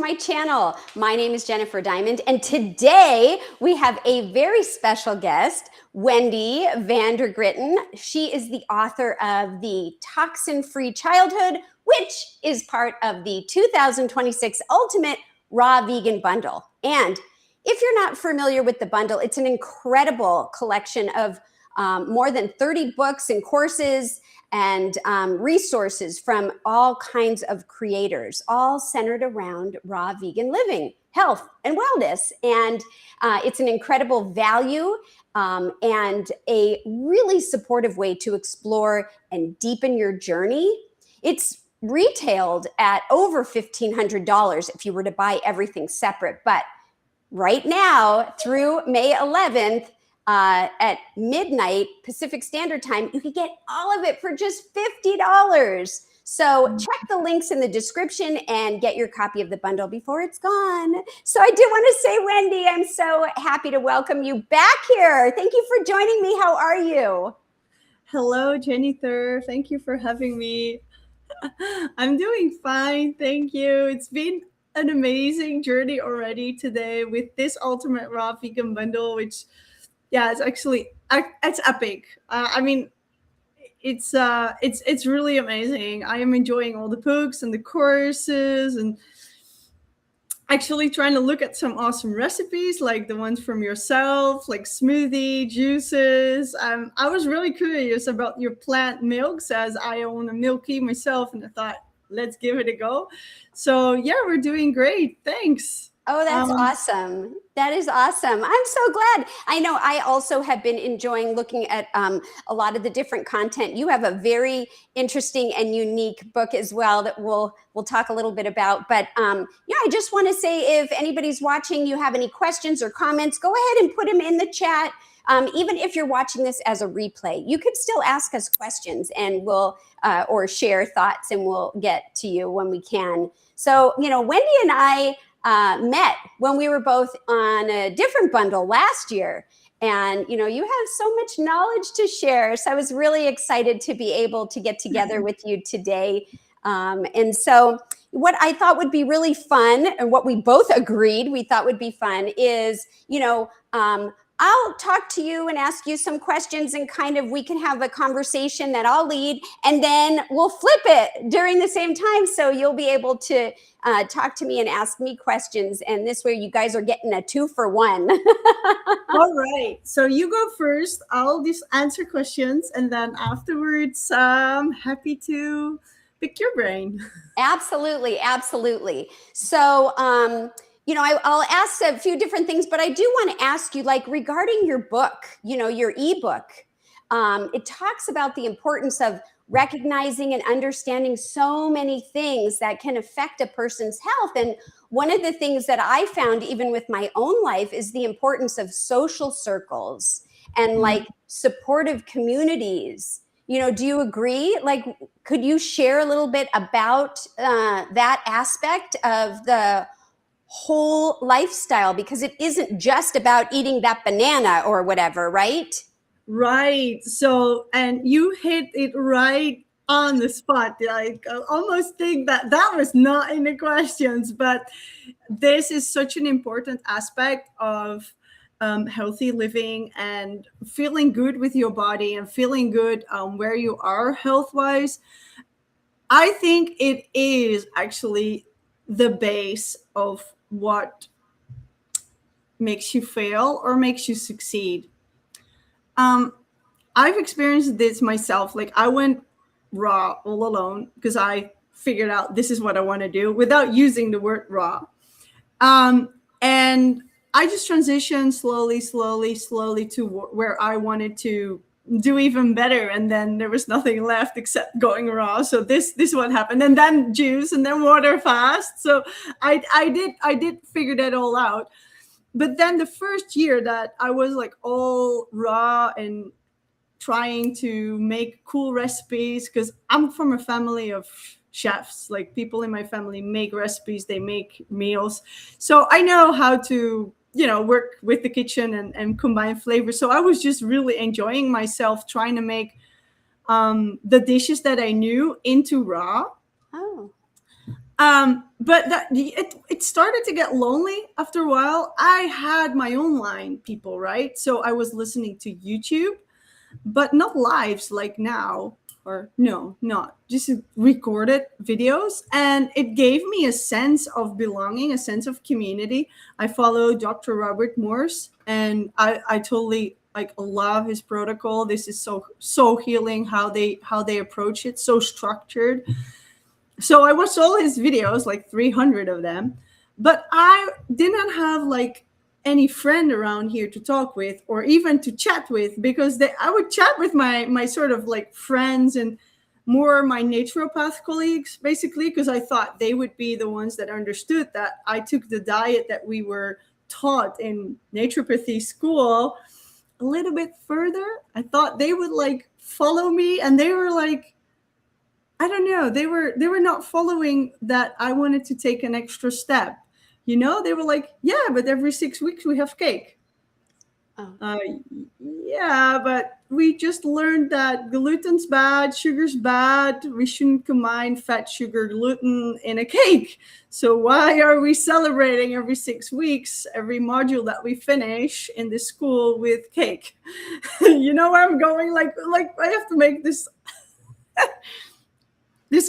my channel. My name is Jennifer Diamond, and today we have a very special guest, Wendy Van Der Grinten. She is the author of The Toxin-Free Childhood, which is part of the 2026 Ultimate Raw Vegan Bundle. And if you're not familiar with the bundle, it's an incredible collection of more than 30 books and courses and resources from all kinds of creators, all centered around raw vegan living, health, and wellness. And it's an incredible value and a really supportive way to explore and deepen your journey. It's retailed at over $1,500 if you were to buy everything separate. But right now, through May 11th, at midnight Pacific Standard Time, you could get all of it for just $50. So check the links in the description and get your copy of the bundle before it's gone. So I do want to say, Wendy, I'm so happy to welcome you back here. Thank you for joining me. How are you? Hello, Jennifer. Thank you for having me. I'm doing fine. Thank you. It's been an amazing journey already today with this Ultimate Raw Vegan Bundle, which it's actually it's epic. I mean, it's really amazing. I am enjoying all the books and the courses, and actually trying to look at some awesome recipes like the ones from yourself, like smoothie juices. I was really curious about your plant milks, as I own a milky myself, and I thought, let's give it a go. So yeah, we're doing great. Thanks. Oh, that's awesome. That is awesome. I'm so glad. I know I also have been enjoying looking at a lot of the different content. You have a very interesting and unique book as well that we'll talk a little bit about. But I just want to say, if anybody's watching, you have any questions or comments, go ahead and put them in the chat. Even if you're watching this as a replay, you could still ask us questions, and we'll or share thoughts, and we'll get to you when we can. So, Wendy and I met when we were both on a different bundle last year. And, you have so much knowledge to share. So I was really excited to be able to get together with you today. And so what I thought would be really fun, and what we both agreed we thought would be fun, is, I'll talk to you and ask you some questions, and kind of we can have a conversation that I'll lead, and then we'll flip it during the same time. So you'll be able to talk to me and ask me questions. And this way you guys are getting a 2-for-1. All right. So you go first. I'll just answer questions. And then afterwards, I'm happy to pick your brain. Absolutely. Absolutely. So, I'll ask a few different things, but I do want to ask you, like, regarding your book, your ebook, it talks about the importance of recognizing and understanding so many things that can affect a person's health. And one of the things that I found, even with my own life, is the importance of social circles and like supportive communities. Do you agree? Like, could you share a little bit about that aspect of the whole lifestyle? Because it isn't just about eating that banana or whatever, right? Right. So, and you hit it right on the spot. Like, I almost think that was not in the questions, but this is such an important aspect of healthy living and feeling good with your body and feeling good where you are health-wise. I think it is actually the base of what makes you fail or makes you succeed. I've experienced this myself. Like, I went raw all alone because I figured out this is what I want to do without using the word raw. And I just transitioned slowly to where I wanted to do even better. And then there was nothing left except going raw. So this is what happened. And then juice, and then water fast. So I did figure that all out. But then the first year that I was like all raw and trying to make cool recipes, because I'm from a family of chefs, like people in my family make recipes, they make meals. So I know how to, work with the kitchen and combine flavors. So I was just really enjoying myself trying to make the dishes that I knew into raw. Oh. But it started to get lonely after a while. I had my own line people, right? So I was listening to YouTube, but not lives like now, or no, not just recorded videos. And it gave me a sense of belonging, a sense of community. I follow Dr. Robert Morse, and I totally like love his protocol. This is so healing how they approach it, so structured. So I watched all his videos, like 300 of them, but I didn't have like any friend around here to talk with or even to chat with, because I would chat with my sort of like friends and more my naturopath colleagues, basically, because I thought they would be the ones that understood that I took the diet that we were taught in naturopathy school a little bit further. I thought they would like follow me, and they were like, I don't know. They were not following that I wanted to take an extra step. They were like, yeah, but every 6 weeks we have cake. Oh. Yeah, but we just learned that gluten's bad, sugar's bad. We shouldn't combine fat, sugar, gluten in a cake. So why are we celebrating every 6 weeks, every module that we finish in this school with cake? You know where I'm going? Like I have to make this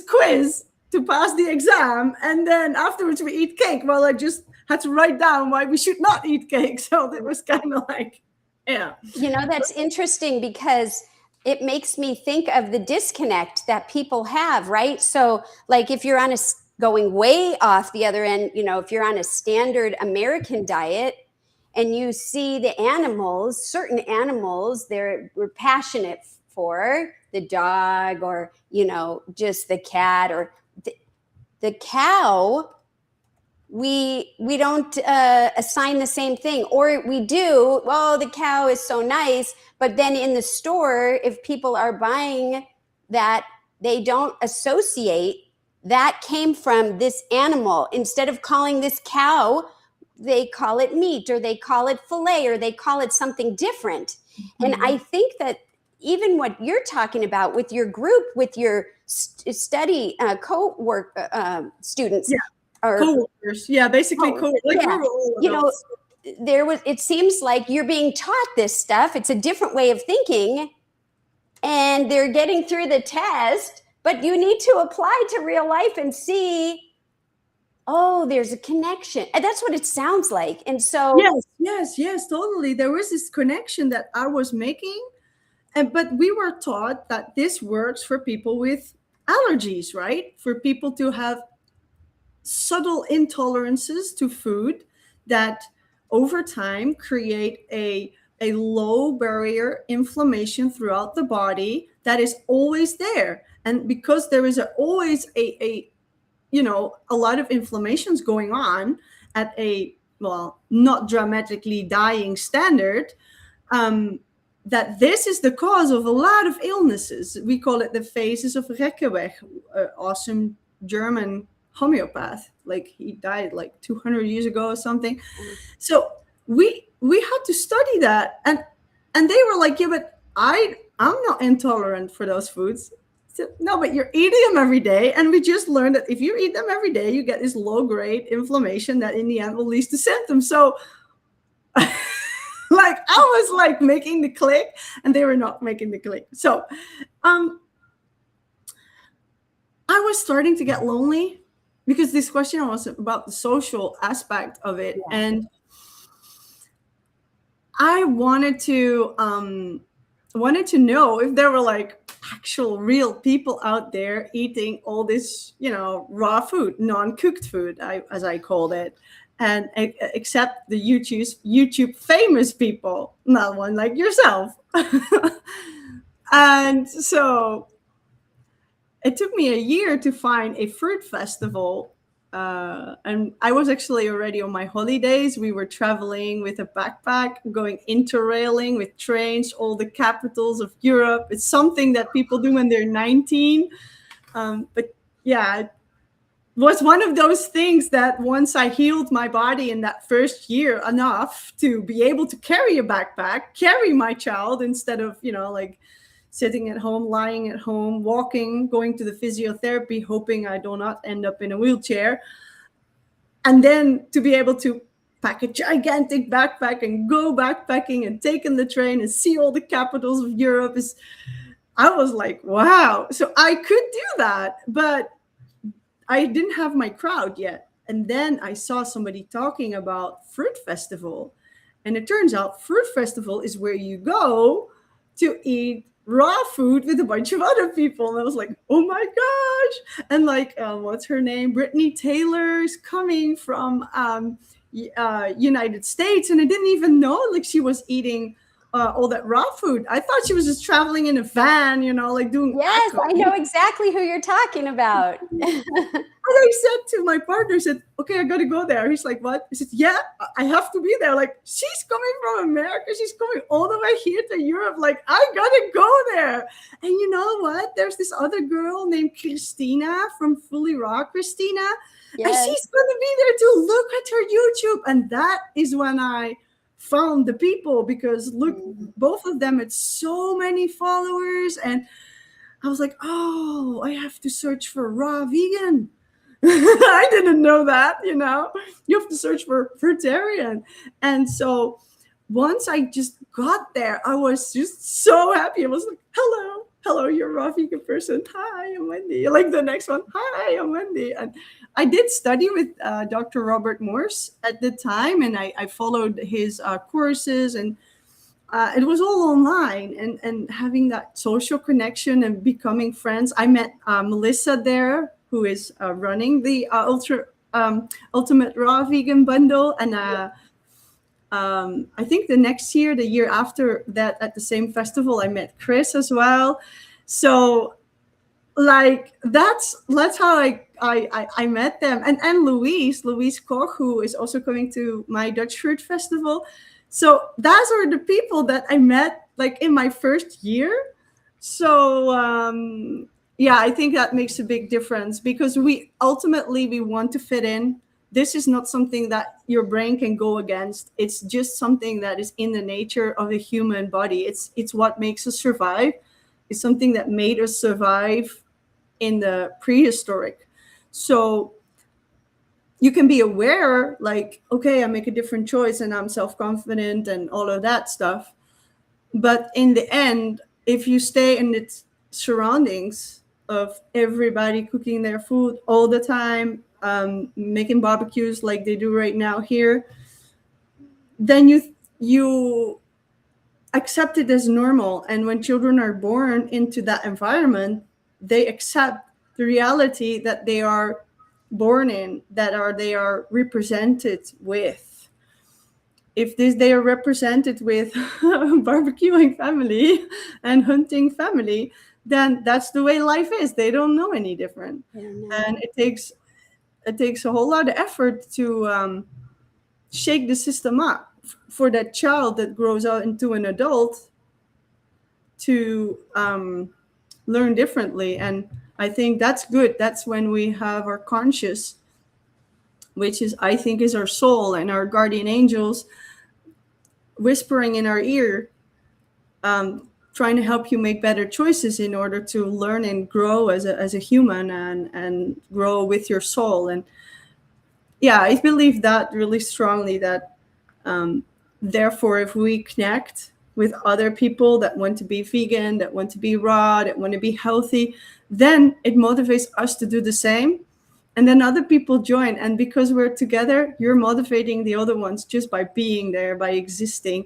quiz to pass the exam, and then afterwards we eat cake. Well, I just had to write down why we should not eat cake. So that was kind of like, yeah. That's interesting, because it makes me think of the disconnect that people have, right? So like if you're going way off the other end, if you're on a standard American diet and you see the animals, certain animals, we're passionate for the dog, or just the cat, or the cow, we don't assign the same thing, or we do. Well, the cow is so nice, but then in the store, if people are buying that, they don't associate that came from this animal. Instead of calling this cow, they call it meat, or they call it filet, or they call it something different. Mm-hmm. And I think that even what you're talking about with your group, with your study co-work students, or co-workers, basically it seems like you're being taught this stuff. It's a different way of thinking, and they're getting through the test, but you need to apply to real life and see, oh, there's a connection. And that's what it sounds like. And so yes, totally. There was this connection that I was making. But we were taught that this works for people with allergies, right? For people to have subtle intolerances to food that over time create a low barrier inflammation throughout the body that is always there. And because there is always a lot of inflammations going on at not dramatically dying standard, that this is the cause of a lot of illnesses. We call it the phases of Reckeweg, awesome German homeopath. Like he died like 200 years ago or something. So we had to study that, and they were like, yeah, but I'm not intolerant for those foods. So, no, but you're eating them every day, and we just learned that if you eat them every day, you get this low-grade inflammation that in the end will lead to symptoms. So like I was like making the click, and they were not making the click. So I was starting to get lonely, because this question was about the social aspect of it. Yeah. And I wanted to know if there were like actual real people out there eating all this, raw food, non-cooked food, as I called it. And except the YouTube famous people, not one like yourself. And so it took me a year to find a fruit festival. And I was actually already on my holidays. We were traveling with a backpack, going interrailing with trains, all the capitals of Europe. It's something that people do when they're 19. But yeah, it was one of those things that once I healed my body in that first year enough to be able to carry a backpack, carry my child instead of, like sitting at home, lying at home, walking, going to the physiotherapy, hoping I do not end up in a wheelchair. And then to be able to pack a gigantic backpack and go backpacking and take in the train and see all the capitals of Europe is, I was like, wow. So I could do that, but I didn't have my crowd yet. And then I saw somebody talking about Fruit Festival. And it turns out Fruit Festival is where you go to eat raw food with a bunch of other people. And I was like, oh my gosh. And like, what's her name? Brittany Taylor is coming from United States. And I didn't even know like she was eating all that raw food. I thought she was just traveling in a van, like doing. Yes, I know exactly who you're talking about. And I said to my partner, I said, okay, I got to go there. He's like, what? I said, yeah, I have to be there. Like, she's coming from America. She's coming all the way here to Europe. Like, I got to go there. And you know what? There's this other girl named Christina from Fully Raw, Christina. Yes. And she's going to be there to look at her YouTube. And that is when I found the people, because look, both of them had so many followers. And I was like, oh, I have to search for raw vegan. I didn't know that, you have to search for fruitarian. And so once I just got there, I was just so happy. I was like, hello, you're a raw vegan person. Hi, I'm Wendy. Like the next one, hi, I'm Wendy. And I did study with Dr. Robert Morse at the time, and I followed his courses, and it was all online, and having that social connection and becoming friends. I met Melissa there, who is running the Ultimate Raw Vegan Bundle. And I think the year after that, at the same festival, I met Chris as well. So like that's how I met them. And Louise Koch, who is also coming to my Dutch Fruit Festival. So those are the people that I met like in my first year. So yeah, I think that makes a big difference, because we want to fit in. This is not something that your brain can go against. It's just something that is in the nature of the human body. It's what makes us survive. It's something that made us survive in the prehistoric. So you can be aware, like, okay, I make a different choice and I'm self-confident and all of that stuff. But in the end, if you stay in its surroundings of everybody cooking their food all the time, making barbecues like they do right now here, then you accept it as normal. And when children are born into that environment, they accept the reality that they are born in, they are represented with. If they are represented with barbecuing family and hunting family, then that's the way life is. They don't know any different. And it takes a whole lot of effort to shake the system up for that child that grows out into an adult to learn differently. And I think that's good. That's when we have our conscious, which is, I think, is our soul and our guardian angels whispering in our ear, trying to help you make better choices in order to learn and grow as a human and grow with your soul. And yeah, I believe that really strongly, that therefore, if we connect with other people that want to be vegan, that want to be raw, that want to be healthy, then it motivates us to do the same. And then other people join. And because we're together, you're motivating the other ones just by being there, by existing.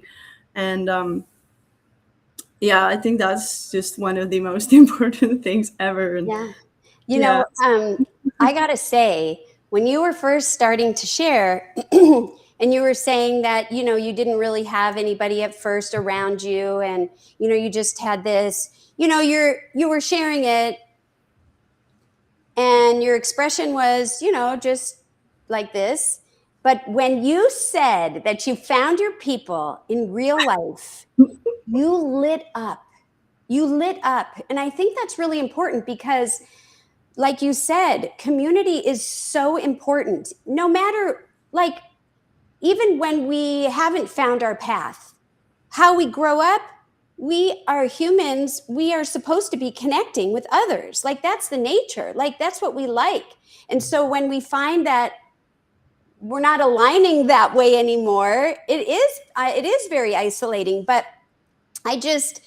And yeah, I think that's just one of the most important things ever. And yeah. You know, I got to say, when you were first starting to share, and you were saying that, you didn't really have anybody at first around you, and, you just had this, you were sharing it, and your expression was, just like this. But when you said that you found your people in real life, you lit up. You lit up. And I think that's really important, because like you said, community is so important. No matter, like, even when we haven't found our path, how we grow up we are humans, we are supposed to be connecting with others. Like that's the nature, like that's what we like. And so when we find that we're not aligning that way anymore, it is very isolating. But I just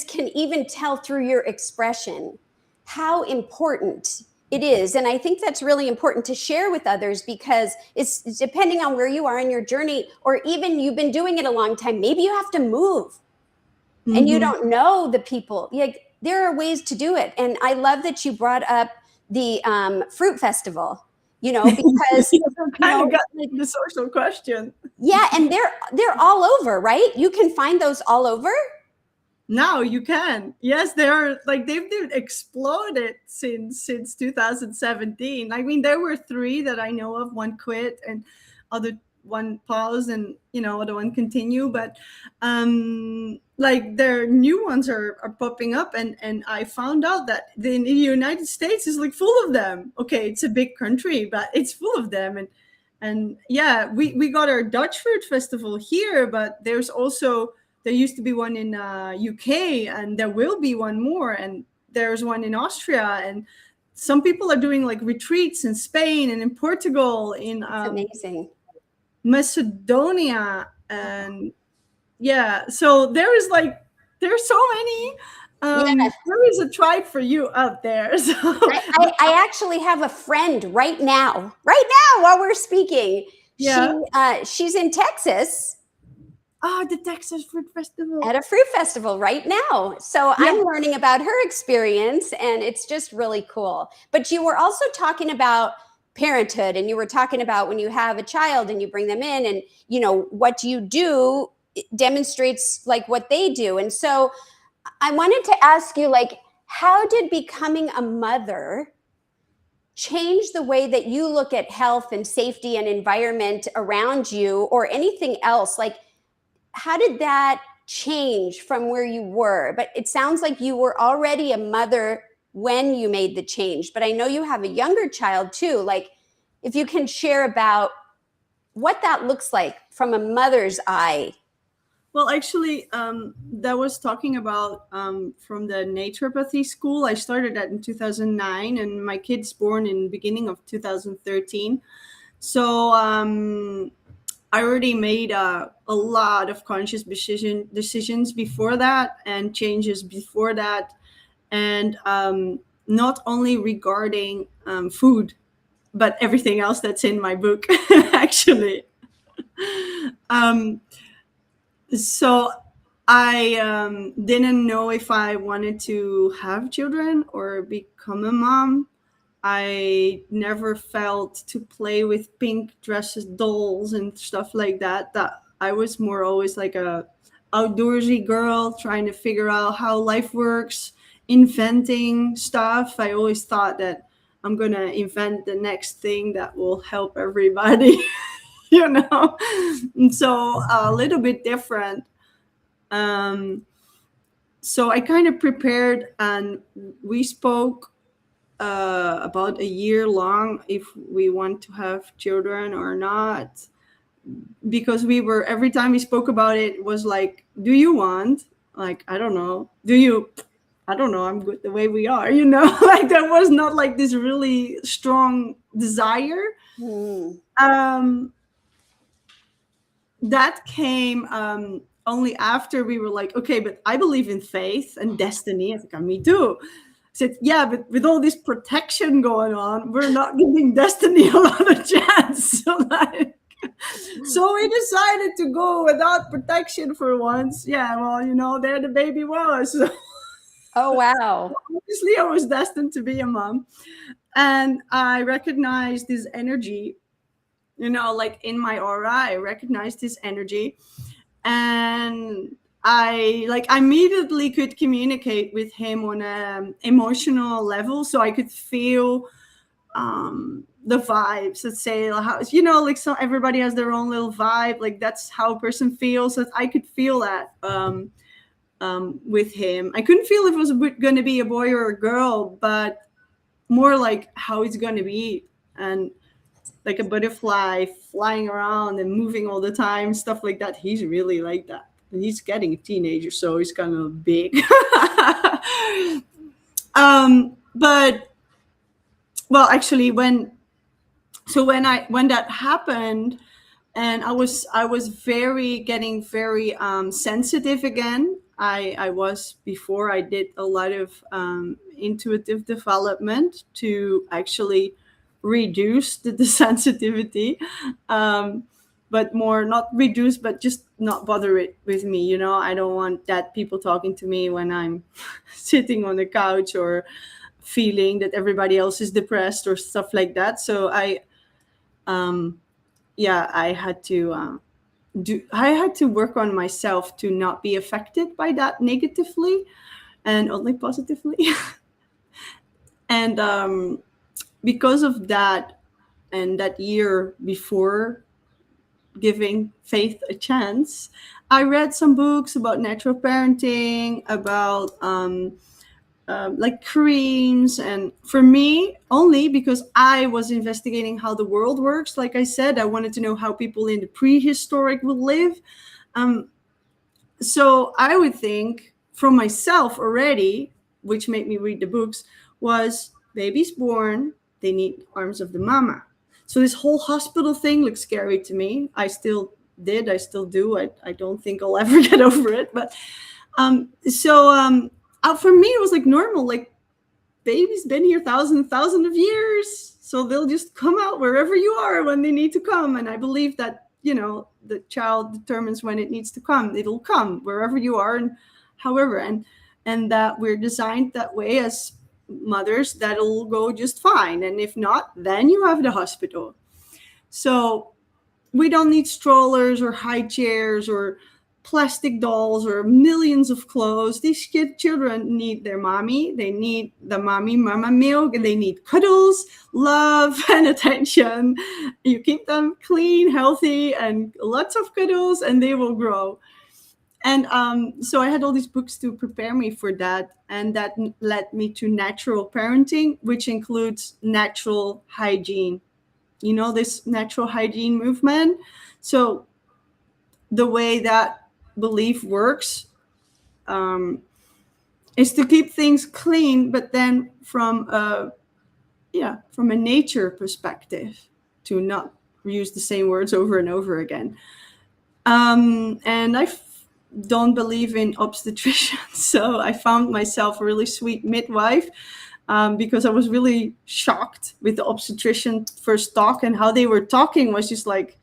can even tell through your expression how important it is. And I think that's really important to share with others, because it's depending on where you are in your journey, or even you've been doing it a long time, maybe you have to move and you Mm-hmm. don't know the people. Like there are ways to do it. And I love that you brought up the fruit festival, because Kind of got like, the social question. yeah, and they're all over, right? You can find those all over. Now you can. Yes, they are, like, they've been exploded since 2017. I mean, there were three that I know of. One quit and other one paused, and other one continue. But like their new ones are popping up, and I found out that in the United States is like full of them. Okay, it's a big country, but it's full of them. And yeah, we got our Dutch Fruit Festival here, but there used to be one in UK, and there will be one more, and there's one in Austria, and some people are doing like retreats in Spain and in Portugal, in It's amazing. Macedonia, and yeah. So there's so many. Yeah, There is a tribe for you out there. So I actually have a friend right now while we're speaking. yeah. She's in Texas Ah, the Texas Fruit at Festival. a fruit festival right now. So Yeah. I'm learning about her experience, and it's just really cool. But you were also talking about parenthood, and you were talking about when you have a child and you bring them in, and what you do demonstrates like what they do. And so I wanted to ask you, like, how did becoming a mother change the way that you look at health and safety and environment around you, or anything else? Like, how did that change from where you were? But it sounds like you were already a mother when you made the change, but I know you have a younger child too. Like, if you can share about what that looks like from a mother's eye. Well, actually, that was talking about from the naturopathy school. I started that in 2009, and my kid's born in the beginning of 2013. So I already made a lot of conscious decisions before that, and changes before that, and not only regarding food, but everything else that's in my book, actually. Um, so I didn't know if I wanted to have children or become a mom. I never felt to play with pink dresses, dolls, and stuff like that. That I was more always like a outdoorsy girl trying to figure out how life works, inventing stuff. I always thought that I'm gonna invent the next thing that will help everybody, And so a little bit different. Um, so I kind of prepared, and we spoke about a year long if we want to have children or not, because we were, every time we spoke about it was like, do you want, like, I don't know, do you, I don't know, I'm good the way we are, like there was not like this really strong desire. um that came only after we were like, okay, but I believe in faith and destiny. I think, me too. I said, yeah, but with all this protection going on, we're not giving destiny a lot of chance. So we decided to go without protection for once. Yeah, well, there the baby was. So Oh, wow. obviously, I was destined to be a mom. And I recognized this energy, like in my aura. I recognized this energy. And I immediately could communicate with him on an emotional level, so I could feel the vibes. Let's say, how, like, so everybody has their own little vibe, like that's how a person feels. So I could feel that with him. I couldn't feel if it was going to be a boy or a girl, but more like how it's going to be. And like a butterfly flying around and moving all the time, stuff like that. He's really like that. and he's getting a teenager, so he's kind of big. But well, actually, when that happened, and I was very getting very sensitive again. I was before I did a lot of intuitive development to actually reduce the sensitivity, um, but more not reduce, but just not bother it with me. I don't want that people talking to me when I'm sitting on the couch or feeling that everybody else is depressed or stuff like that. So um, yeah, I had to work on myself to not be affected by that negatively and only positively. And because of that, and that year before giving faith a chance, I read some books about natural parenting, about like creams. And for me, only because I was investigating how the world works. Like I said, I wanted to know how people in the prehistoric would live. Um, so I would think from myself already, which made me read the books, was baby's born, they need arms of the mama. So this whole hospital thing looks scary to me. I still do. I don't think I'll ever get over it. But for me, it was like normal. Like, baby's been here thousands of years, so they'll just come out wherever you are when they need to come. And I believe that the child determines when it needs to come. It'll come wherever you are, and however, and that we're designed that way as mothers, that'll go just fine. And if not, then you have the hospital. So we don't need strollers or high chairs or plastic dolls or millions of clothes. These children need their mommy. They need the mommy mama milk, and they need cuddles, love, and attention. You keep them clean, healthy, and lots of cuddles, and they will grow. And so I had all these books to prepare me for that. And that led me to natural parenting, which includes natural hygiene. This natural hygiene movement. So the way that belief works is to keep things clean, but then from a nature perspective, to not use the same words over and over again. And I don't believe in obstetricians, so I found myself a really sweet midwife. Because I was really shocked with the obstetrician first talk, and how they were talking was just like,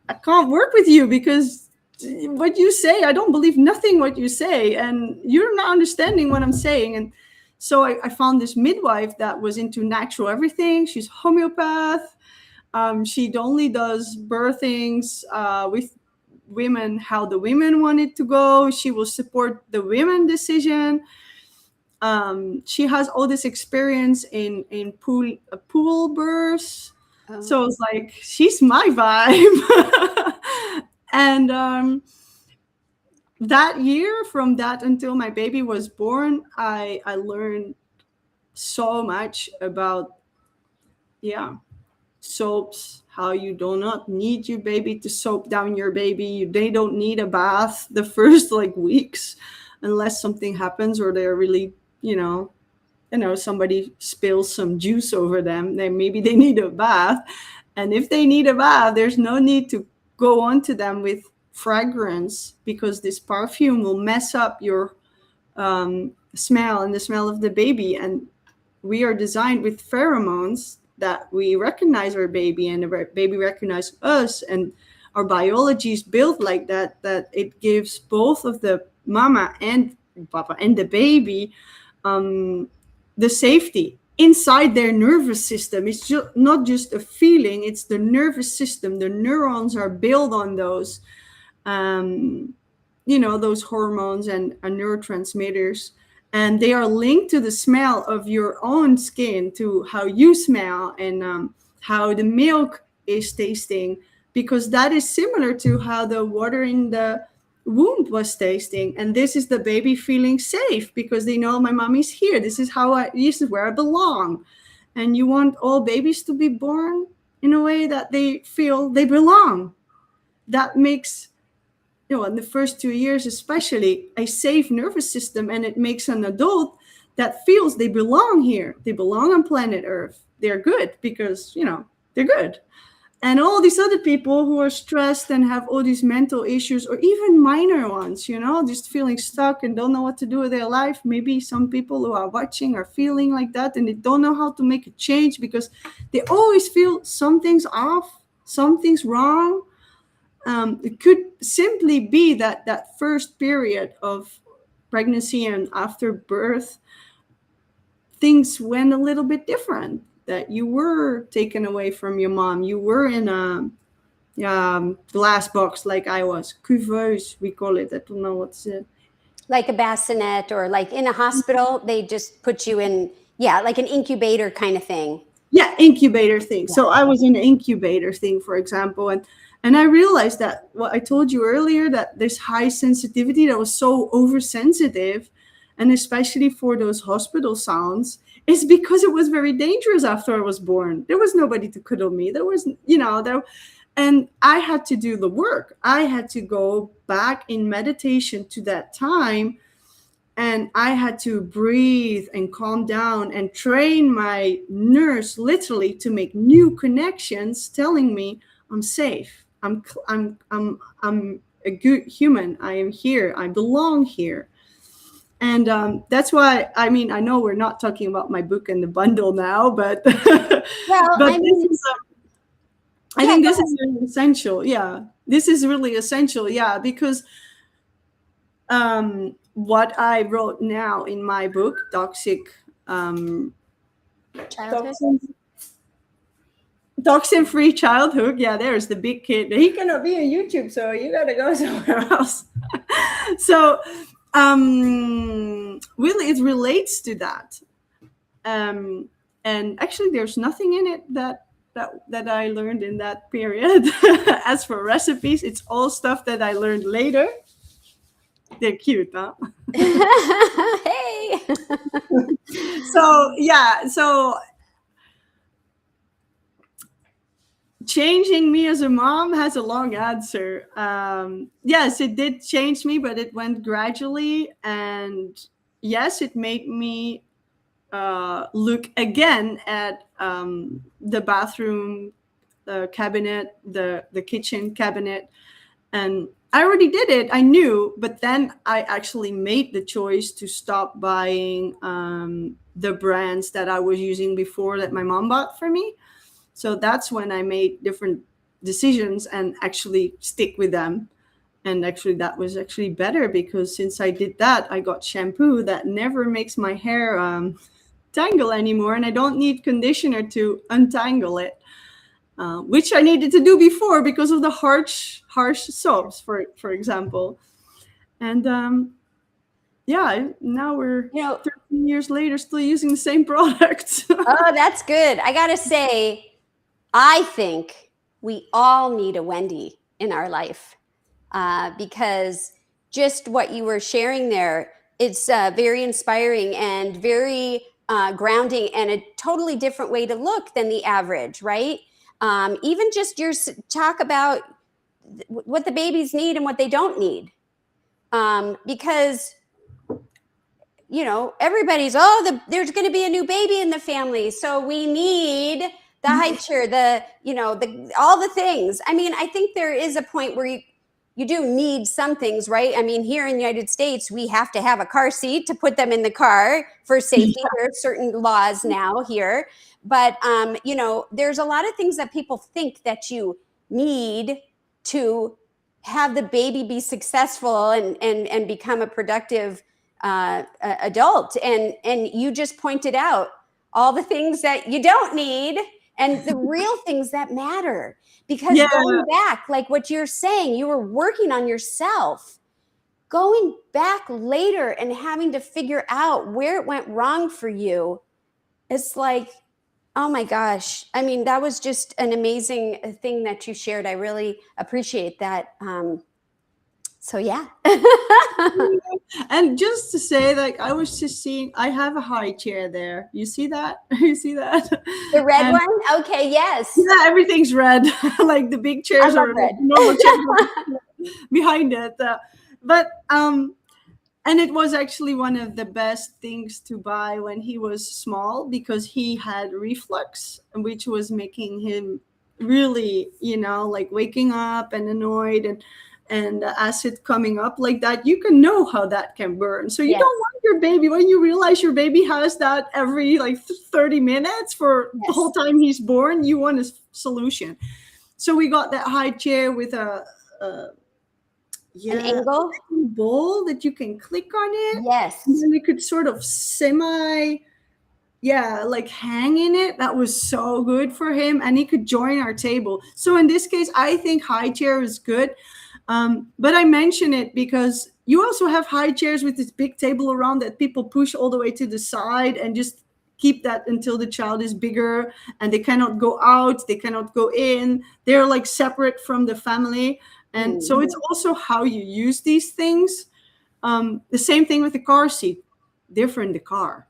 I can't work with you because what you say, I don't believe nothing what you say, and you're not understanding what I'm saying. And so I found this midwife that was into natural everything. She's homeopath. She only does birthings with women how the women want it to go. She will support the women decision. She has all this experience in pool births. Oh. So it's like, she's my vibe. And that year, from that until my baby was born, I learned so much about soaps, how you do not need your baby to soap down your baby. They don't need a bath the first weeks, unless something happens or they're really somebody spills some juice over them, then maybe they need a bath. And if they need a bath, there's no need to go on to them with fragrance, because this perfume will mess up your smell and the smell of the baby. And we are designed with pheromones that we recognize our baby, and the baby recognizes us. And our biology is built like that it gives both of the mama and papa and the baby the safety inside their nervous system. It's not just a feeling, it's the nervous system. The neurons are built on those those hormones and neurotransmitters, and they are linked to the smell of your own skin, to how you smell, and how the milk is tasting, because that is similar to how the water in the womb was tasting. And this is the baby feeling safe, because they know my mommy's here. This is where I belong. And you want all babies to be born in a way that they feel they belong. That makes in the first 2 years especially, a safe nervous system, and it makes an adult that feels they belong here. They belong on planet Earth. They're good because, they're good. And all these other people who are stressed and have all these mental issues, or even minor ones, just feeling stuck and don't know what to do with their life. Maybe some people who are watching are feeling like that, and they don't know how to make a change because they always feel something's off, something's wrong. It could simply be that first period of pregnancy and after birth, things went a little bit different, that you were taken away from your mom. You were in a glass box, like I was. Couveuse, we call it. I don't know what's it. Like a bassinet, or like in a hospital, they just put you in, like an incubator kind of thing. Yeah, incubator thing. Yeah. So I was in an incubator thing, for example. And I realized that what I told you earlier, that this high sensitivity that was so oversensitive, and especially for those hospital sounds, is because it was very dangerous after I was born. There was nobody to cuddle me. There was, and I had to do the work. I had to go back in meditation to that time, and I had to breathe and calm down and train my nerves literally to make new connections, telling me I'm safe. I'm a good human. I am here. I belong here. And that's why, I know we're not talking about my book and the bundle now, but I think this is really essential. Yeah, this is really essential. Yeah, because what I wrote now in my book, Toxin-Free Childhood. Yeah, there's the big kid. He cannot be on YouTube, so you gotta go somewhere else. So really it relates to that. And actually there's nothing in it that I learned in that period. As for recipes, it's all stuff that I learned later. They're cute, huh? Hey. So changing me as a mom has a long answer. Yes, it did change me, but it went gradually. And yes, it made me look again at the bathroom cabinet, the kitchen cabinet. And I already did it, I knew, but then I actually made the choice to stop buying the brands that I was using before that my mom bought for me. So that's when I made different decisions and actually stick with them. And actually that was actually better, because since I did that, I got shampoo that never makes my hair tangle anymore, and I don't need conditioner to untangle it, which I needed to do before because of the harsh soaps, for example. And now we're 13 years later still using the same products. Oh, that's good. I gotta say, I think we all need a Wendy in our life, because just what you were sharing there, it's very inspiring and very grounding, and a totally different way to look than the average, right? Even just your talk about what the babies need and what they don't need, because everybody's there's going to be a new baby in the family, so we need the high chair, all the things. I think there is a point where you do need some things, right? Here in the United States, we have to have a car seat to put them in the car for safety. There are certain laws now here, but there's a lot of things that people think that you need to have the baby be successful and become a productive adult. And you just pointed out all the things that you don't need and the real things that matter. Because going back, like what you're saying, you were working on yourself. Going back later and having to figure out where it went wrong for you, it's like, oh my gosh. That was just an amazing thing that you shared. I really appreciate that. So yeah. And just to say, I was just seeing, I have a high chair there. You see that? You see that? The red one? Okay, yes. Yeah, everything's red. Like the big chairs are red. Normal chairs. behind it. But and it was actually one of the best things to buy when he was small, because he had reflux, which was making him really, like waking up and annoyed, and acid coming up like that. You can know how that can burn. So you Yes. don't want your baby, when you realize your baby has that every like 30 minutes for the Yes. whole time he's born, you want a solution. So we got that high chair with a An angle. bowl that you can click on it, Yes. and then we could sort of like hang in it. That was so good for him, and he could join our table. So in this case, I think high chair is good. But I mention it because you also have high chairs with this big table around that people push all the way to the side and just keep that until the child is bigger and they cannot go out, they cannot go in. They're like separate from the family. And so it's also how you use these things. The same thing with the car seat, different the car.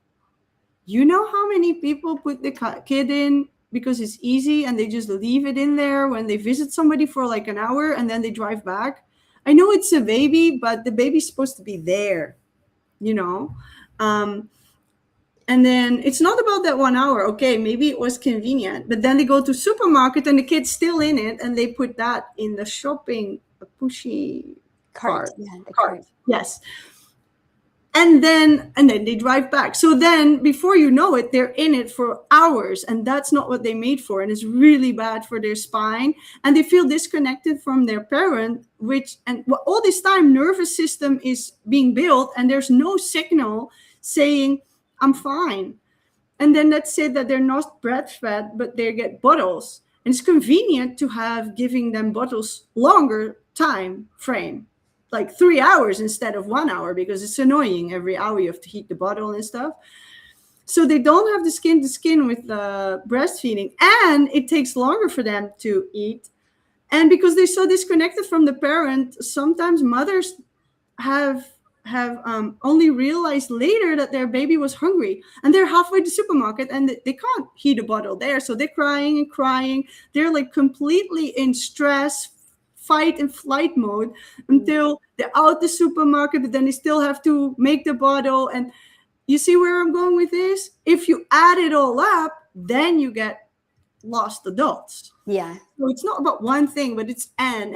You know how many people put the kid in because it's easy and they just leave it in there when they visit somebody for like an hour and then they drive back? I know it's a baby, but the baby's supposed to be there, you know? And then it's not about that 1 hour. Okay, maybe it was convenient, but then they go to supermarket and the kid's still in it and they put that in the shopping pushy Cart. cart. Yeah, the Cart. cart. Yes. And then they drive back. So then before you know it, they're in it for hours, and that's not what they made for. And it's really bad for their spine. And they feel disconnected from their parent, all this time nervous system is being built and there's no signal saying, I'm fine. And then let's say that they're not breastfed, but they get bottles. And it's convenient to have giving them bottles longer time frame, like 3 hours instead of 1 hour, because it's annoying. Every hour you have to heat the bottle and stuff. So they don't have the skin to skin with the breastfeeding, and it takes longer for them to eat. And because they're so disconnected from the parent, sometimes mothers have only realized later that their baby was hungry, and they're halfway to the supermarket and they can't heat a bottle there. So they're crying and crying. They're like completely in stress, fight and flight mode until they're out the supermarket, but then they still have to make the bottle. And you see where I'm going with this? If you add it all up, then you get lost adults. Yeah. So it's not about one thing, but it's and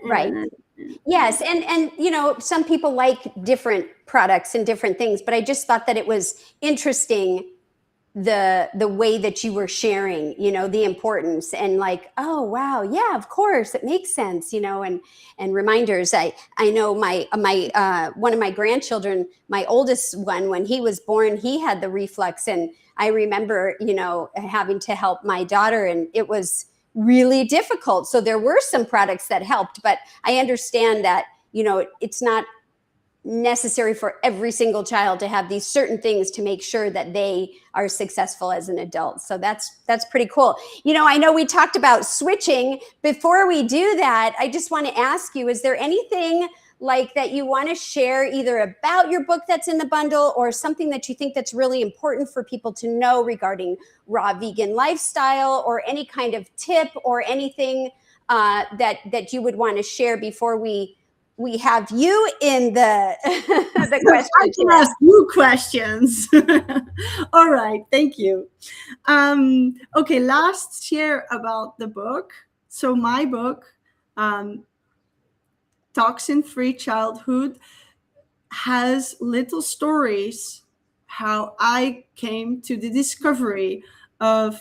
Right. Yes. And, some people like different products and different things, but I just thought that it was interesting the way that you were sharing, the importance, and like, oh, wow. Yeah, of course. It makes sense, and reminders. I know my one of my grandchildren, my oldest one, when he was born, he had the reflux, and I remember, having to help my daughter, and it was really difficult. So there were some products that helped, but I understand that, it's not necessary for every single child to have these certain things to make sure that they are successful as an adult. So that's pretty cool. I know we talked about switching. Before we do that, I just want to ask you, is there anything like that you want to share either about your book that's in the bundle, or something that you think that's really important for people to know regarding raw vegan lifestyle, or any kind of tip or anything that you would want to share before we have you in the the question? I can ask you questions. All right, thank you. Okay, last share about the book. So my book, Toxin-Free Childhood, has little stories how I came to the discovery of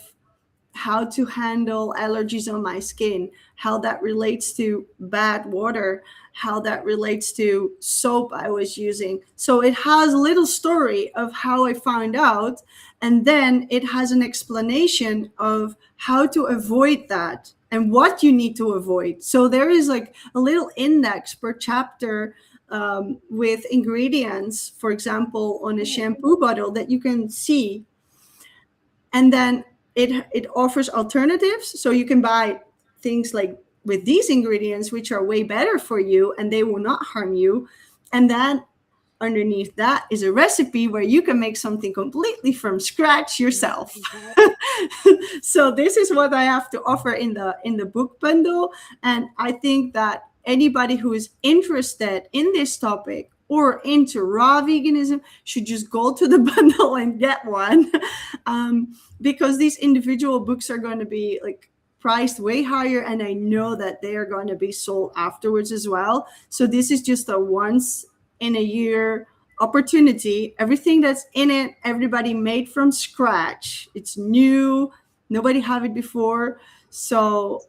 how to handle allergies on my skin, how that relates to bad water, how that relates to soap I was using. So it has a little story of how I found out, and then it has an explanation of how to avoid that and what you need to avoid. So there is like a little index per chapter with ingredients, for example, on a shampoo bottle that you can see. And then it offers alternatives. So you can buy things like with these ingredients, which are way better for you and they will not harm you. And then underneath that is a recipe where you can make something completely from scratch yourself. So this is what I have to offer in the book bundle. And I think that anybody who is interested in this topic or into raw veganism should just go to the bundle and get one, because these individual books are going to be like priced way higher, and I know that they are going to be sold afterwards as well. So this is just a once in a year opportunity. Everything that's in it, everybody made from scratch. It's new. Nobody had it before. So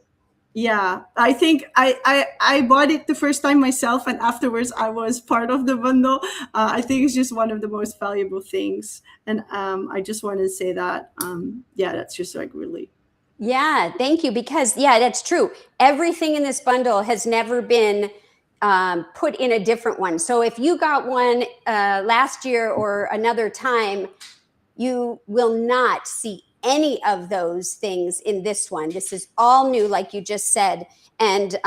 yeah, I think I bought it the first time myself, and afterwards I was part of the bundle. I think it's just one of the most valuable things, and I just want to say that yeah, that's just like really. Yeah, thank you. Because yeah, that's true. Everything in this bundle has never been put in a different one. So if you got one last year or another time, you will not see any of those things in this one. This is all new, like you just said. And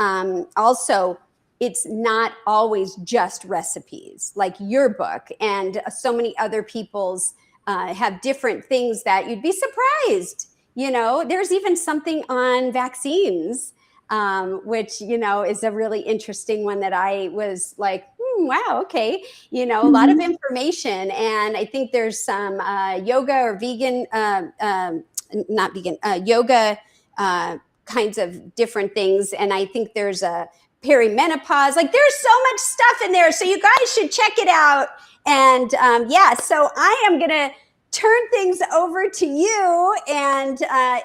also, it's not always just recipes, like your book and so many other people's have different things that you'd be surprised. You know, there's even something on vaccines, which, you know, is a really interesting one that I was like, wow, okay. You know, a lot of information. And I think there's some yoga or vegan, not vegan, yoga kinds of different things. And I think there's a perimenopause. Like there's so much stuff in there. So you guys should check it out. And yeah, so I am going to turn things over to you. And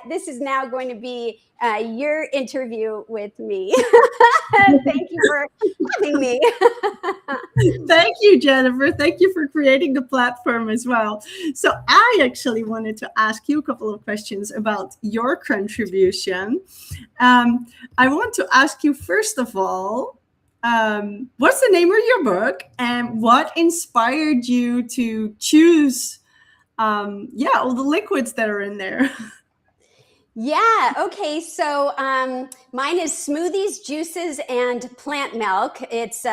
this is now going to be your interview with me. Thank you for having me. Thank you, Jennifer. Thank you for creating the platform as well. So I actually wanted to ask you a couple of questions about your contribution. I want to ask you, first of all, what's the name of your book and what inspired you to choose all the liquids that are in there? Yeah, okay. So mine is Smoothies, Juices, and Plant Milk. It's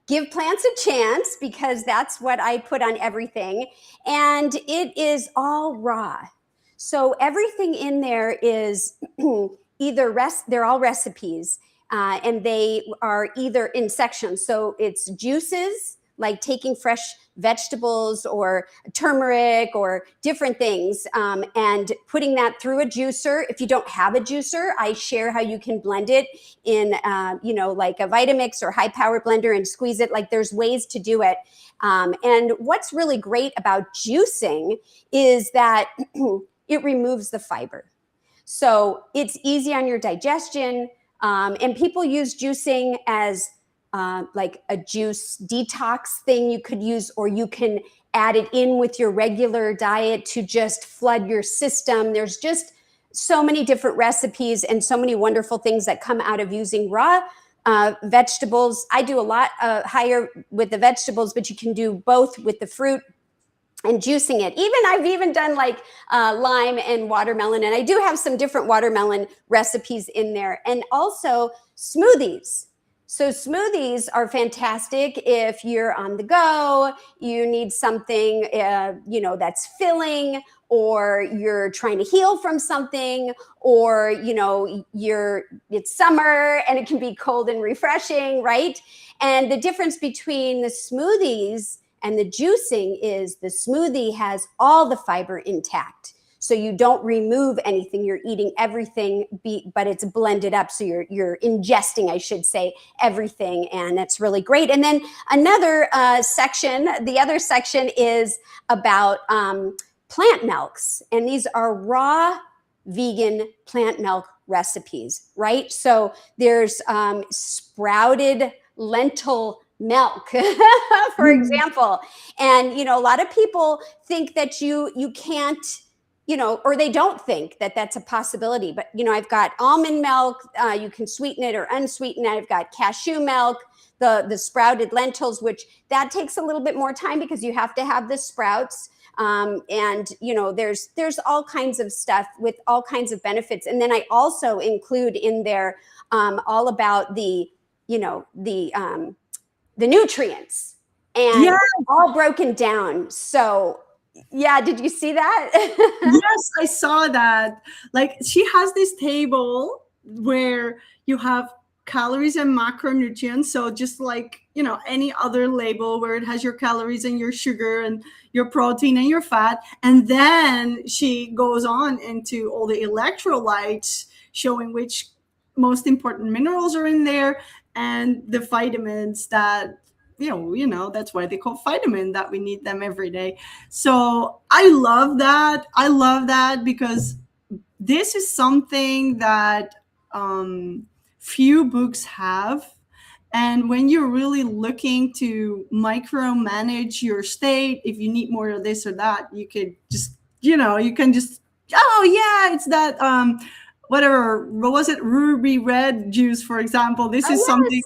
Give Plants a Chance, because that's what I put on everything. And it is all raw. So everything in there is they're all recipes, and they are either in sections. So it's juices, like taking fresh vegetables or turmeric or different things, and putting that through a juicer. If you don't have a juicer, I share how you can blend it in, like a Vitamix or high power blender and squeeze it. Like there's ways to do it. And what's really great about juicing is that it removes the fiber. So it's easy on your digestion. And people use juicing as like a juice detox thing you could use, or you can add it in with your regular diet to just flood your system. There's just so many different recipes and so many wonderful things that come out of using raw vegetables. I do a lot higher with the vegetables, but you can do both with the fruit and juicing it. I've even done like lime and watermelon, and I do have some different watermelon recipes in there, and also smoothies. So smoothies are fantastic if you're on the go, you need something, that's filling, or you're trying to heal from something, or, it's summer and it can be cold and refreshing, right? And the difference between the smoothies and the juicing is the smoothie has all the fiber intact. So you don't remove anything, you're eating everything, but it's blended up. So you're ingesting, I should say, everything. And that's really great. And then another the other section is about plant milks. And these are raw vegan plant milk recipes, right? So there's sprouted lentil milk, for example. And, a lot of people think that you can't, or they don't think that that's a possibility. But, I've got almond milk, you can sweeten it or unsweeten it. I've got cashew milk, the sprouted lentils, which that takes a little bit more time because you have to have the sprouts. And, there's all kinds of stuff with all kinds of benefits. And then I also include in there all about the nutrients, and all broken down. So yeah, did you see that? Yes, I saw that. Like she has this table where you have calories and macronutrients. So just like, any other label where it has your calories and your sugar and your protein and your fat. And then she goes on into all the electrolytes, showing which most important minerals are in there, and the vitamins that, that's why they call vitamin, that we need them every day. So I love that. I love that because this is something that few books have. And when you're really looking to micromanage your state, if you need more of this or that, you could just, you can just, oh yeah, it's that whatever, what was it, ruby red juice, for example. This is something.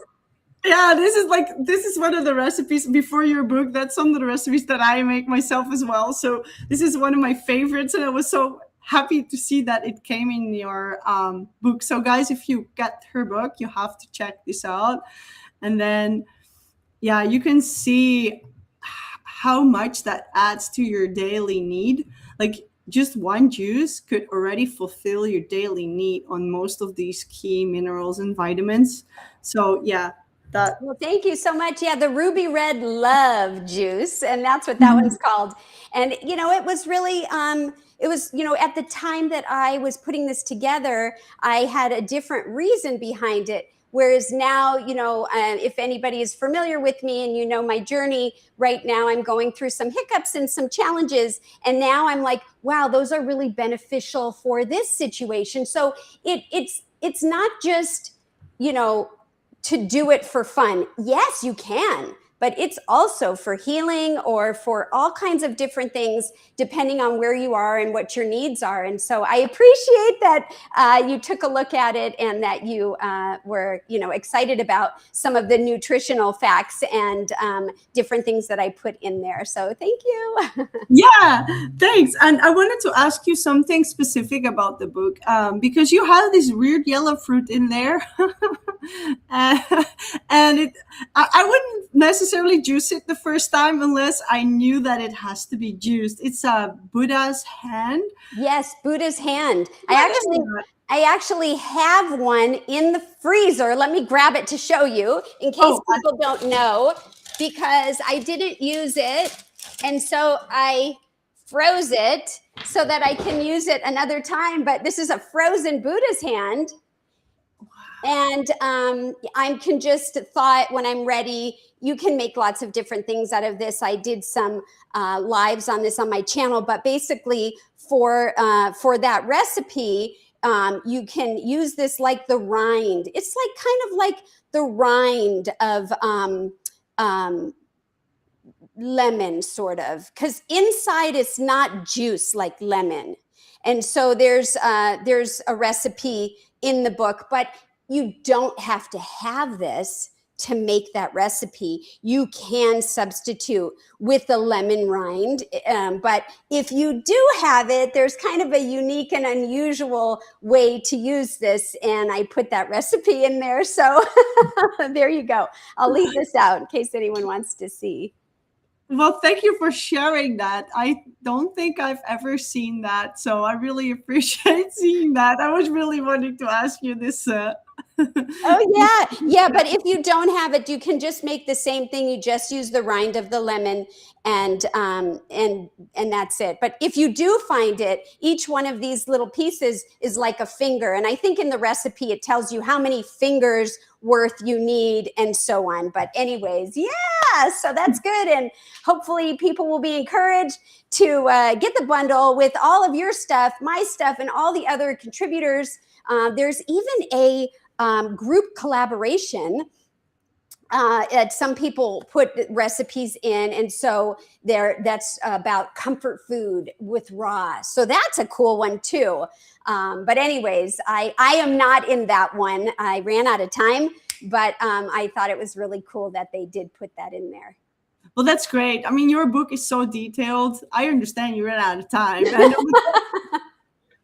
Yeah, this is one of the recipes before your book. That's some of the recipes that I make myself as well. So this is one of my favorites, and I was so happy to see that it came in your book. So guys, if you get her book, you have to check this out. And then, yeah, you can see how much that adds to your daily need. Like just one juice could already fulfill your daily need on most of these key minerals and vitamins. So yeah, that. Well, thank you so much. Yeah, the Ruby Red Love Juice, and that's what that one's called. And it was really, it was, at the time that I was putting this together, I had a different reason behind it. Whereas now, if anybody is familiar with me and my journey right now, I'm going through some hiccups and some challenges. And now I'm like, wow, those are really beneficial for this situation. So it's not just, to do it for fun. Yes, you can, but it's also for healing or for all kinds of different things, depending on where you are and what your needs are. And so I appreciate that you took a look at it and that you were, excited about some of the nutritional facts and different things that I put in there. So thank you. Yeah, thanks. And I wanted to ask you something specific about the book, because you have this weird yellow fruit in there. And I wouldn't necessarily juice it the first time unless I knew that it has to be juiced. It's a Buddha's hand. Yes, Buddha's hand. I actually have one in the freezer. Let me grab it to show you in case people don't know, because I didn't use it. And so I froze it so that I can use it another time. But this is a frozen Buddha's hand. And I can just thought when I'm ready, you can make lots of different things out of this. I did some lives on this on my channel, but basically for that recipe, you can use this like the rind. It's like kind of like the rind of lemon, sort of, because inside it's not juice like lemon. And so there's a recipe in the book, but you don't have to have this to make that recipe. You can substitute with the lemon rind. But if you do have it, there's kind of a unique and unusual way to use this. And I put that recipe in there. So there you go. I'll leave this out in case anyone wants to see. Well, thank you for sharing that. I don't think I've ever seen that. So I really appreciate seeing that. I was really wanting to ask you this. Oh, yeah. But if you don't have it, you can just make the same thing. You just use the rind of the lemon and that's it. But if you do find it, each one of these little pieces is like a finger. And I think in the recipe, it tells you how many fingers worth you need and so on. But anyways, yeah, so that's good. And hopefully people will be encouraged to get the bundle with all of your stuff, my stuff, and all the other contributors. There's even a group collaboration that some people put recipes in. And so that's about comfort food with raw. So that's a cool one too. But anyways, I am not in that one. I ran out of time, but I thought it was really cool that they did put that in there. Well, that's great. I mean, your book is so detailed. I understand you ran out of time. And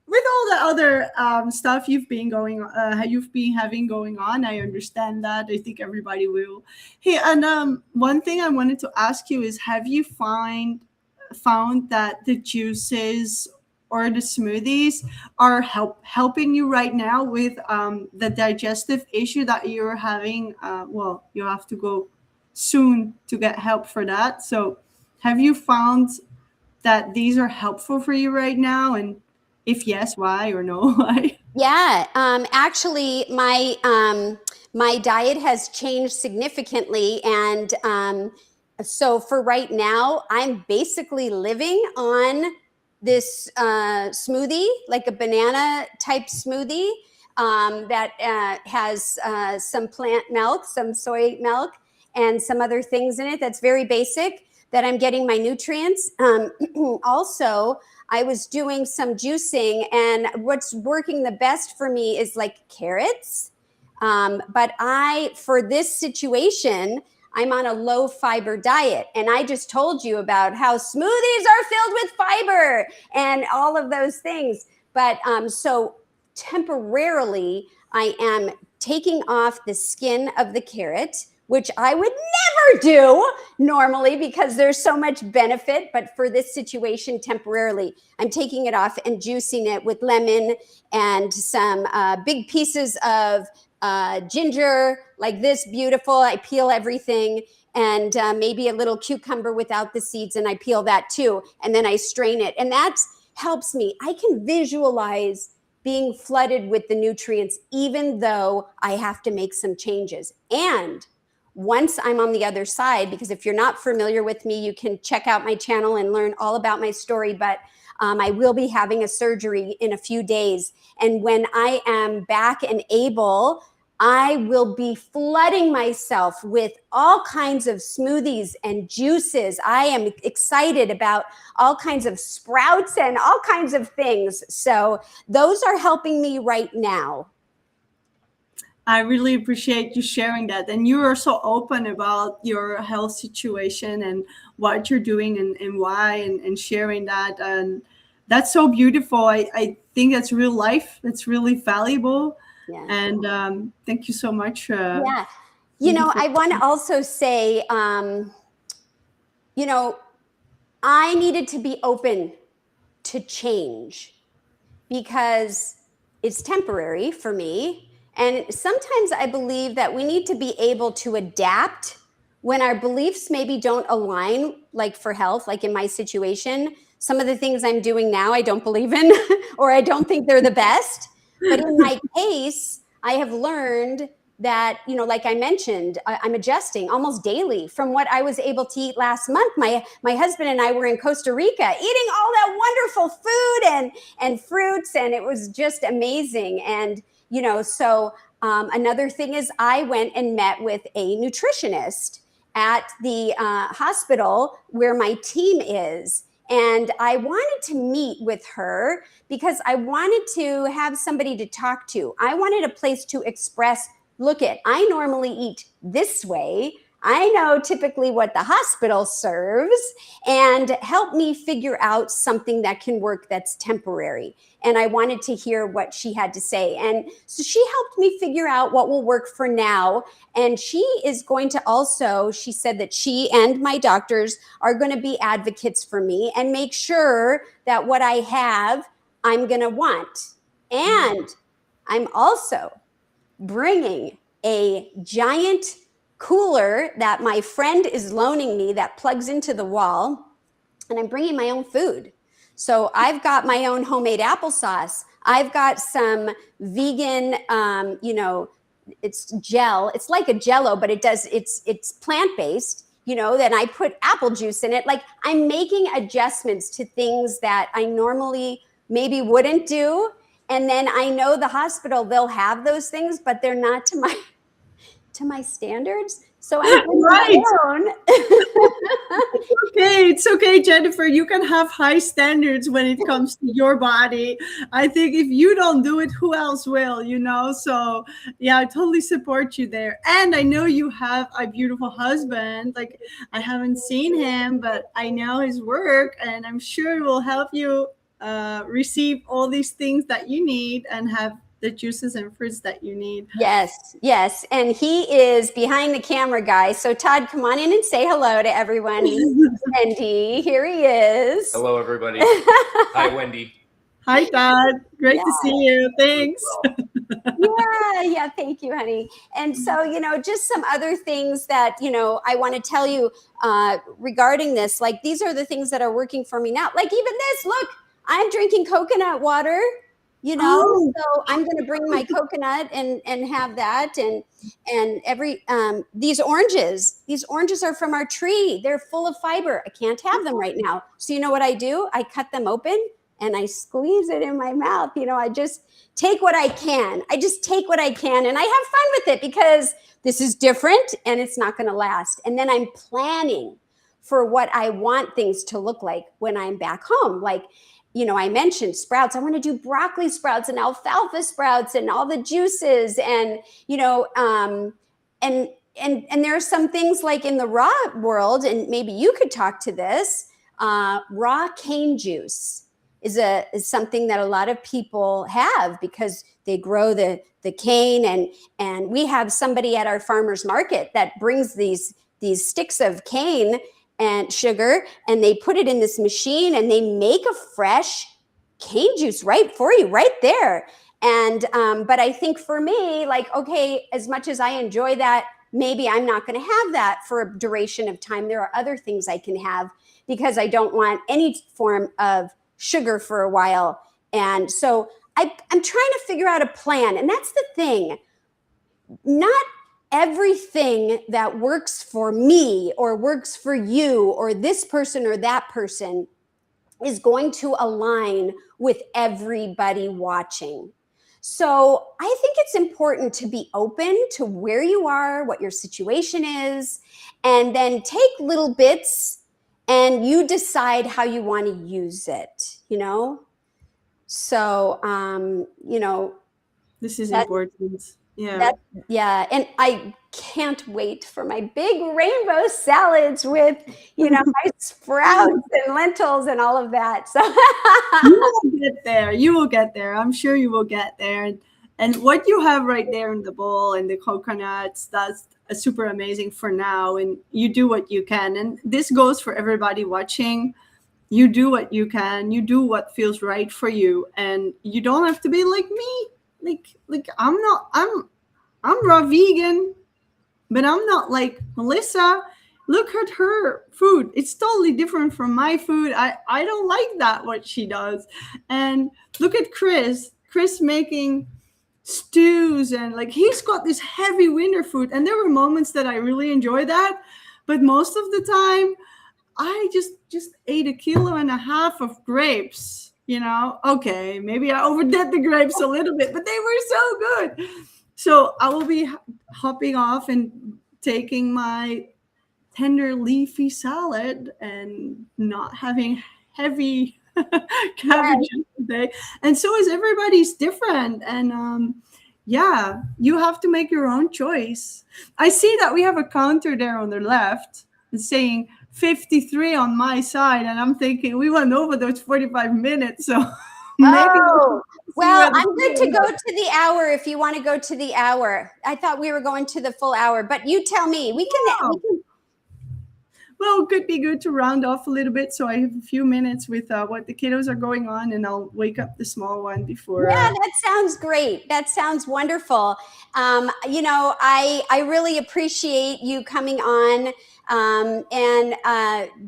with all the other stuff you've been having going on, I understand that. I think everybody will. Hey, and one thing I wanted to ask you is, have you found that the juices or the smoothies are helping you right now with the digestive issue that you're having. Well, you have to go soon to get help for that. So have you found that these are helpful for you right now? And if yes, why, or no, why? Yeah, actually, my diet has changed significantly, and so for right now, I'm basically living on this smoothie, like a banana type smoothie that has some plant milk, some soy milk, and some other things in it. That's very basic. That I'm getting my nutrients. Also, I was doing some juicing, and what's working the best for me is like carrots. But for this situation, I'm on a low fiber diet. And I just told you about how smoothies are filled with fiber and all of those things. But so temporarily, I am taking off the skin of the carrot, which I would never do normally because there's so much benefit. But for this situation, temporarily, I'm taking it off and juicing it with lemon and some big pieces of ginger, like this, beautiful. I peel everything, and maybe a little cucumber without the seeds, and I peel that too. And then I strain it. And that helps me. I can visualize being flooded with the nutrients, even though I have to make some changes. And once I'm on the other side, because if you're not familiar with me, you can check out my channel and learn all about my story, but I will be having a surgery in a few days. And when I am back and able, I will be flooding myself with all kinds of smoothies and juices. I am excited about all kinds of sprouts and all kinds of things. So those are helping me right now. I really appreciate you sharing that. And you are so open about your health situation and what you're doing and why, and sharing that. And that's so beautiful. I think that's real life. That's really valuable. Yeah. And thank you so much. Yeah. You know, I want to also say, you know, I needed to be open to change because it's temporary for me. And sometimes I believe that we need to be able to adapt when our beliefs maybe don't align, like for health, like in my situation. Some of the things I'm doing now, I don't believe in, or I don't think they're the best. But in my case, I have learned that, you know, like I mentioned, I'm adjusting almost daily from what I was able to eat last month. My husband and I were in Costa Rica eating all that wonderful food and fruits, and it was just amazing. And, you know, so another thing is I went and met with a nutritionist at the hospital where my team is. And I wanted to meet with her because I wanted to have somebody to talk to. I wanted a place to express, look at, I normally eat this way. I know typically what the hospital serves, and help me figure out something that can work that's temporary. And I wanted to hear what she had to say. And so she helped me figure out what will work for now. And she is going to also, she said that she and my doctors are going to be advocates for me and make sure that what I have, I'm going to want. And I'm also bringing a giant cooler that my friend is loaning me that plugs into the wall, and I'm bringing my own food. So I've got my own homemade applesauce. I've got some vegan, you know, it's gel. It's like a Jell-O, but it's plant-based, you know, then I put apple juice in it. Like, I'm making adjustments to things that I normally maybe wouldn't do. And then I know the hospital, they'll have those things, but they're not to my standards. So I'm doing Right. my own. It's okay, Jennifer. You can have high standards when it comes to your body. I think if you don't do it, who else will, you know? So yeah, I totally support you there. And I know you have a beautiful husband. Like, I haven't seen him, but I know his work, and I'm sure it will help you receive all these things that you need and have the juices and fruits that you need. Yes, yes. And he is behind the camera, guys. So Todd, come on in and say hello to everyone. Wendy, here he is. Hello, everybody. Hi, Wendy. Hi, Todd. Great to see you. Thanks. Yeah, thank you, honey. And so, just some other things that, I want to tell you regarding this. Like, these are the things that are working for me now. Like, even this, look, I'm drinking coconut water, Oh, so I'm going to bring my coconut and have that. And these oranges are from our tree. They're full of fiber. I can't have them right now. So, you know what I do? I cut them open and I squeeze it in my mouth. I just take what I can. I just take what I can and I have fun with it because this is different and it's not going to last. And then I'm planning for what I want things to look like when I'm back home. Like, I mentioned sprouts. I want to do broccoli sprouts and alfalfa sprouts and all the juices and, and there are some things like in the raw world, and maybe you could talk to this, raw cane juice is something that a lot of people have because they grow the cane and we have somebody at our farmers market that brings these sticks of cane and sugar and they put it in this machine and they make a fresh cane juice right for you right there. And but I think for me, like, okay, as much as I enjoy that, maybe I'm not going to have that for a duration of time. There are other things I can have because I don't want any form of sugar for a while. And so I'm trying to figure out a plan. And that's the thing. Not everything that works for me or works for you or this person or that person is going to align with everybody watching. So I think it's important to be open to where you are, what your situation is, and then take little bits and you decide how you want to use it, So, this is important. Yeah. And I can't wait for my big rainbow salads with, my sprouts and lentils and all of that. So you will get there. You will get there. I'm sure you will get there. And what you have right there in the bowl and the coconuts, that's super amazing for now. And you do what you can. And this goes for everybody watching. You do what you can. You do what feels right for you. And you don't have to be like me. Like I'm raw vegan, but I'm not like Melissa. Look at her food. It's totally different from my food. I don't like that, what she does. And look at Chris making stews and like he's got this heavy winter food. And there were moments that I really enjoy that. But most of the time, I just ate 1.5 kilos of grapes. Okay, maybe I overdid the grapes a little bit, but they were so good. So I will be hopping off and taking my tender leafy salad and not having heavy cabbages today. And so is everybody's different. And you have to make your own choice. I see that we have a counter there on the left saying 53 on my side, and I'm thinking we went over those 45 minutes, so maybe. Well, I'm good to go to the hour if you want to go to the hour. I thought we were going to the full hour, but you tell me. We can. Well, it could be good to round off a little bit, so I have a few minutes with what the kiddos are going on, and I'll wake up the small one before. Yeah, that sounds great. That sounds wonderful. I really appreciate you coming on. And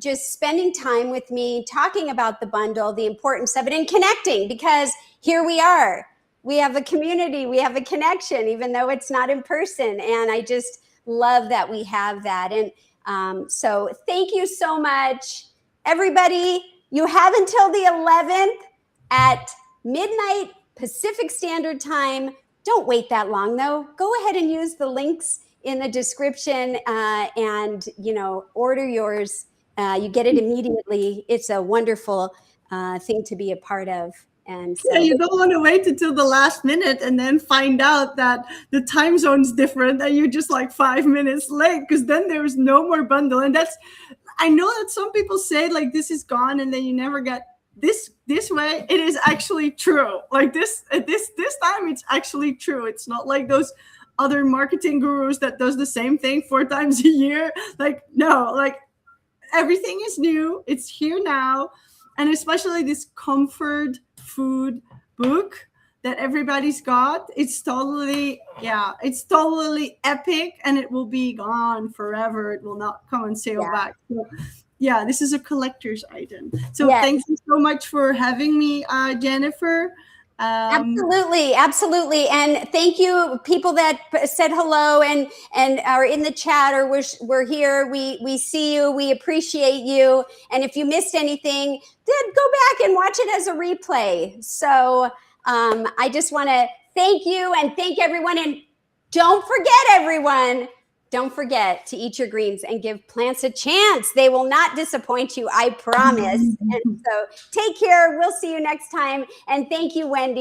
just spending time with me, talking about the bundle, the importance of it, and connecting, because here we are. We have a community, we have a connection, even though it's not in person. And I just love that we have that. And so thank you so much. Everybody, you have until the 11th at midnight Pacific Standard Time. Don't wait that long, though. Go ahead and use the links in the description and order yours. You get it immediately. It's a wonderful thing to be a part of. And so, you don't want to wait until the last minute and then find out that the time zone's different and you're just like 5 minutes late, because then there's no more bundle. And I know that some people say like this is gone and then you never get this way. It is actually true. Like this time it's actually true. It's not like those other marketing gurus that does the same thing 4 times a year. Like, no, like everything is new. It's here now. And especially this comfort food book that everybody's got. It's totally, yeah, it's totally epic, and it will be gone forever. It will not come on sale back. So, yeah, this is a collector's item. So thank you so much for having me, Jennifer. Absolutely, absolutely, and thank you, people that said hello and are in the chat or we're here. We see you, we appreciate you, and if you missed anything, then go back and watch it as a replay. So I just want to thank you and thank everyone, and don't forget, everyone. Don't forget to eat your greens and give plants a chance. They will not disappoint you, I promise. And so take care. We'll see you next time. And thank you, Wendy.